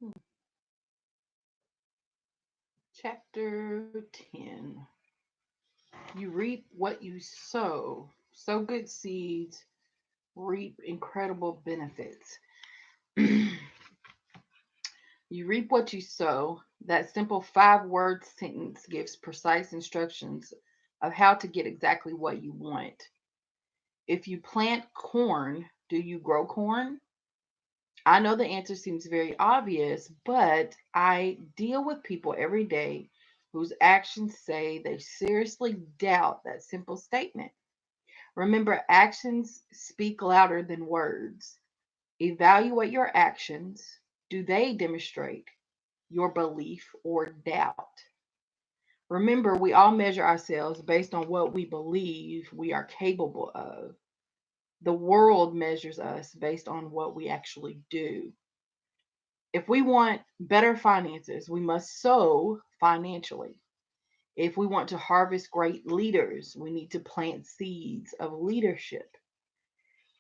Hmm. Chapter 10. You reap what you sow. Sow good seeds, reap incredible benefits. You reap what you sow. That simple 5 word sentence gives precise instructions of how to get exactly what you want. If you plant corn, do you grow corn? I know the answer seems very obvious, but I deal with people every day whose actions say they seriously doubt that simple statement. Remember, actions speak louder than words. Evaluate your actions. Do they demonstrate your belief or doubt? Remember, we all measure ourselves based on what we believe we are capable of. The world measures us based on what we actually do. If we want better finances, we must sow financially. If we want to harvest great leaders, we need to plant seeds of leadership.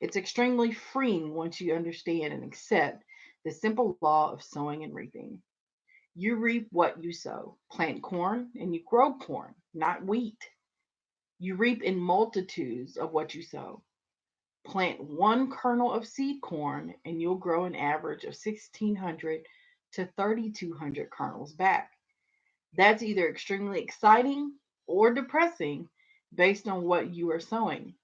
It's extremely freeing once you understand and accept the simple law of sowing and reaping. You reap what you sow. Plant corn and you grow corn, not wheat. You reap in multitudes of what you sow. Plant one kernel of seed corn and you'll grow an average of 1,600 to 3,200 kernels back. That's either extremely exciting or depressing based on what you are sowing.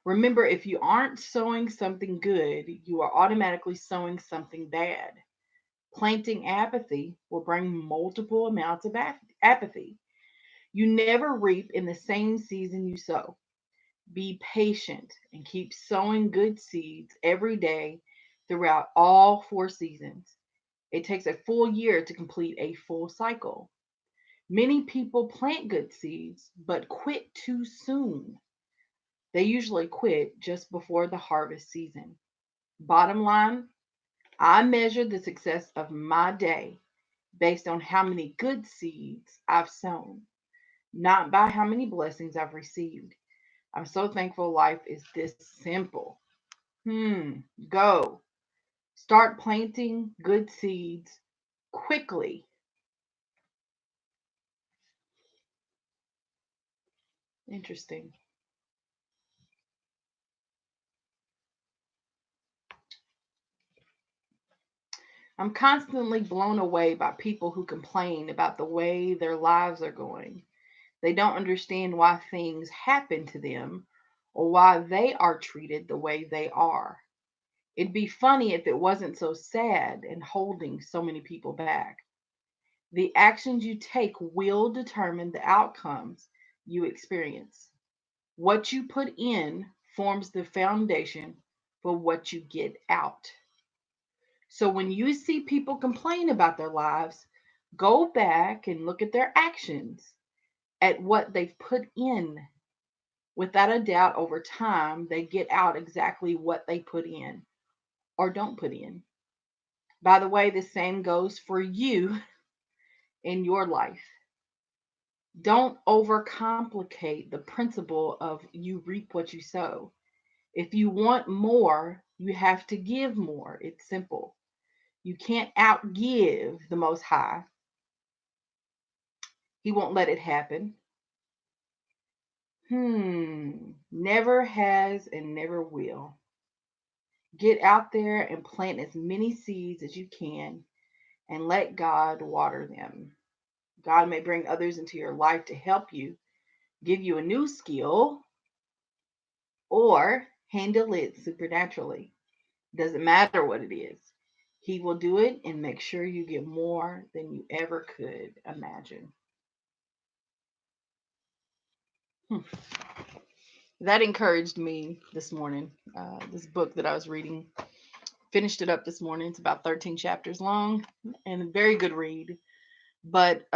Remember, if you aren't sowing something good, you are automatically sowing something bad. Planting apathy will bring multiple amounts of apathy. You never reap in the same season you sow. Be patient and keep sowing good seeds every day throughout all 4 seasons. It takes a full year to complete a full cycle. Many people plant good seeds but quit too soon. They usually quit just before the harvest season. Bottom line, I measure the success of my day based on how many good seeds I've sown, not by how many blessings I've received. I'm so thankful life is this simple. Go. Start planting good seeds quickly. Interesting. I'm constantly blown away by people who complain about the way their lives are going. They don't understand why things happen to them or why they are treated the way they are. It'd be funny if it wasn't so sad and holding so many people back. The actions you take will determine the outcomes you experience. What you put in forms the foundation for what you get out. So when you see people complain about their lives, go back and look at their actions, at what they've put in. Without a doubt, over time, they get out exactly what they put in or don't put in. By the way, the same goes for you in your life. Don't overcomplicate the principle of you reap what you sow. If you want more, you have to give more. It's simple. You can't outgive the Most High. He won't let it happen. Never has and never will. Get out there and plant as many seeds as you can and let God water them. God may bring others into your life to help you, give you a new skill, or handle it supernaturally. Doesn't matter what it is. He will do it and make sure you get more than you ever could imagine. Hmm. That encouraged me this morning. This book that I was reading, finished it up this morning. It's about 13 chapters long and a very good read. But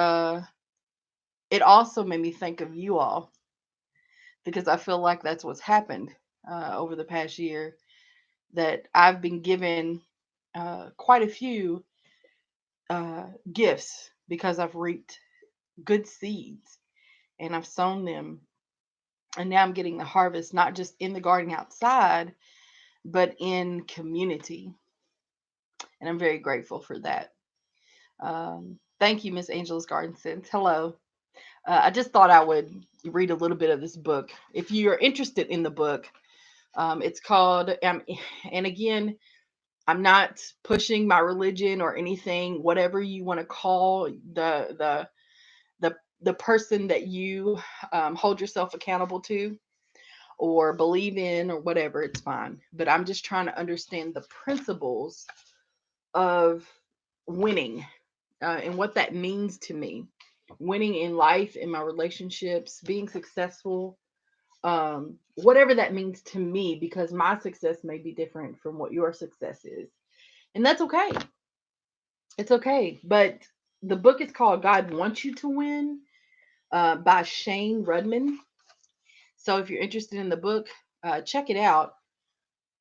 it also made me think of you all because I feel like that's what's happened over the past year. That I've been given quite a few gifts because I've reaped good seeds and I've sown them. And now I'm getting the harvest, not just in the garden outside, but in community. And I'm very grateful for that. Thank you, Miss Angel's Garden Sense. Hello. I just thought I would read a little bit of this book. If you're interested in the book, it's called, and again, I'm not pushing my religion or anything, whatever you want to call the person that you hold yourself accountable to or believe in or whatever, it's fine. But I'm just trying to understand the principles of winning and what that means to me. Winning in life, in my relationships, being successful, whatever that means to me, because my success may be different from what your success is. And that's okay. It's okay. But the book is called God Wants You to Win by Shane Rudman. So if you're interested in the book, check it out.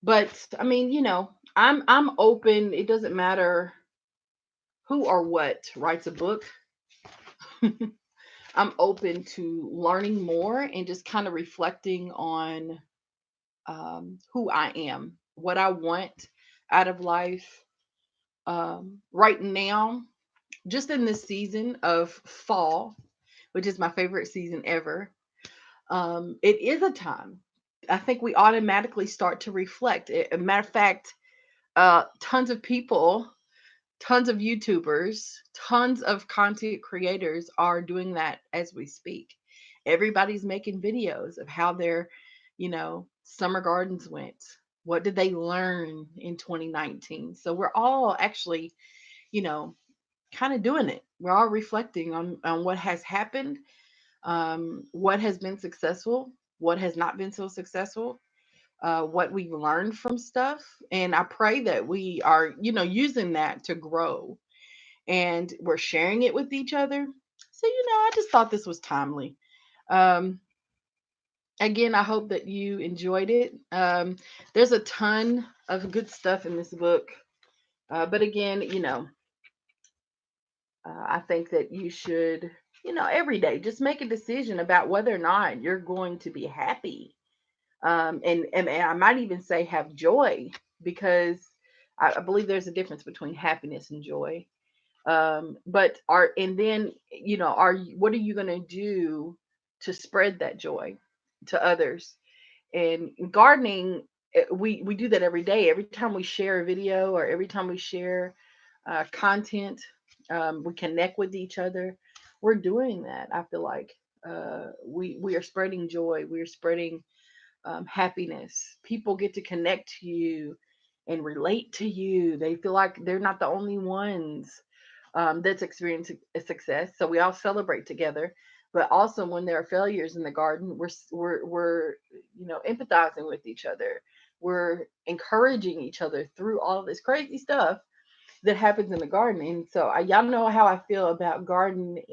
But I mean, I'm open. It doesn't matter who or what writes a book. I'm open to learning more and just kind of reflecting on who I am, what I want out of life. Right now, just in this season of fall, which is my favorite season ever, it is a time. I think we automatically start to reflect. A matter of fact, tons of people, tons of YouTubers, tons of content creators are doing that as we speak. Everybody's making videos of how their, summer gardens went. What did they learn in 2019? So we're all actually, you know, kind of doing it. We're all reflecting on what has happened, what has been successful, what has not been so successful, what we've learned from stuff. And I pray that we are, using that to grow and we're sharing it with each other. So, I just thought this was timely. Um, Again, I hope that you enjoyed it. There's a ton of good stuff in this book. But again, I think that you should, every day just make a decision about whether or not you're going to be happy. And I might even say have joy because I believe there's a difference between happiness and joy. But are and then what are you going to do to spread that joy to others? And gardening, we do that every day. Every time we share a video or every time we share content, we connect with each other. We're doing that. I feel like we are spreading joy. We are spreading happiness. People get to connect to you and relate to you. They feel like they're not the only ones that's experiencing a success. So we all celebrate together. But also, when there are failures in the garden, we're empathizing with each other. We're encouraging each other through all of this crazy stuff that happens in the garden. And so, y'all know how I feel about gardening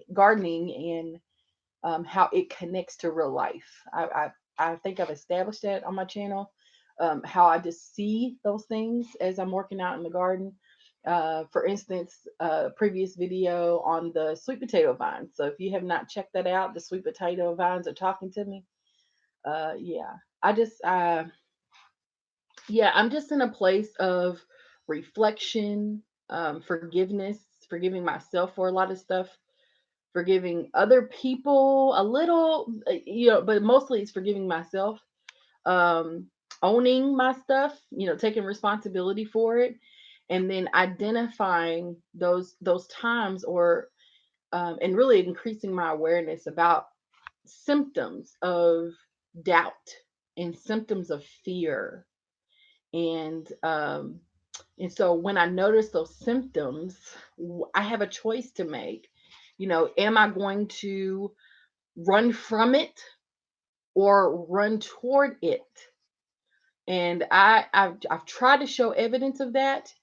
and how it connects to real life. I think I've established that on my channel. How I just see those things as I'm working out in the garden. For instance, previous video on the sweet potato vines. So if you have not checked that out, the sweet potato vines are talking to me. Yeah, I just, yeah, I'm just in a place of reflection, forgiveness, forgiving myself for a lot of stuff, forgiving other people a little, but mostly it's forgiving myself, um, owning my stuff, taking responsibility for it, and then identifying those times or and really increasing my awareness about symptoms of doubt and symptoms of fear and so when I notice those symptoms, I have a choice to make. Am I going to run from it or run toward it? And I've tried to show evidence of that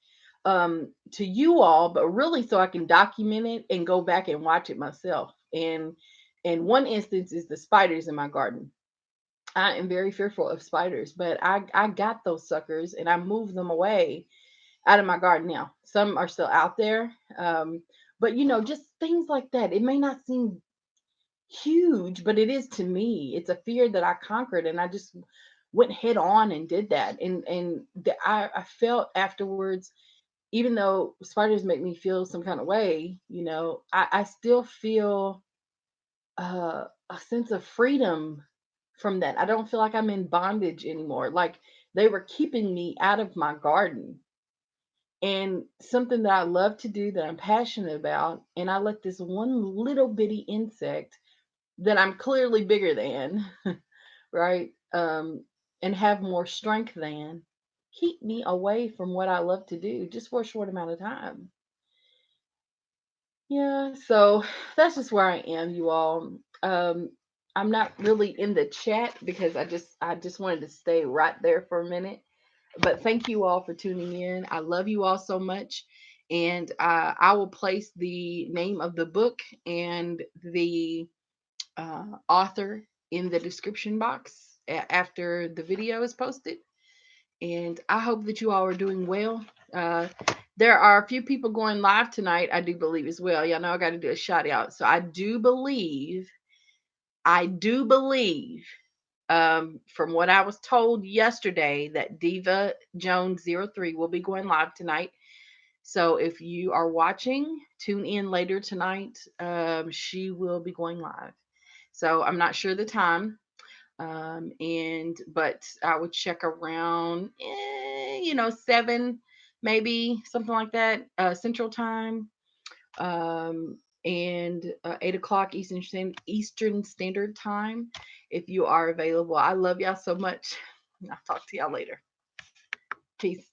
to you all, but really so I can document it and go back and watch it myself. And one instance is the spiders in my garden. I am very fearful of spiders, but I got those suckers and I moved them away out of my garden now. Some are still out there. But just things like that. It may not seem huge, but it is to me. It's a fear that I conquered and I just went head on and did that. And I felt afterwards even though spiders make me feel some kind of way, I still feel a sense of freedom from that. I don't feel like I'm in bondage anymore. Like they were keeping me out of my garden and something that I love to do that I'm passionate about. And I let this one little bitty insect that I'm clearly bigger than, right? And have more strength than keep me away from what I love to do just for a short amount of time. Yeah, so that's just where I am, you all. I'm not really in the chat because I just wanted to stay right there for a minute. But thank you all for tuning in. I love you all so much, and I will place the name of the book and the author in the description box after the video is posted. And I hope that you all are doing well. Uh, there are a few people going live tonight, I do believe as well. Y'all know I got to do a shout out. So I do believe, from what I was told yesterday, that Diva Jones 03 will be going live tonight. So if you are watching, tune in later tonight. She will be going live. So I'm not sure the time, and but I would check around, 7, maybe something like that, Central Time, and 8 o'clock Eastern Standard Time. If you are available, I love y'all so much. I'll talk to y'all later. Peace.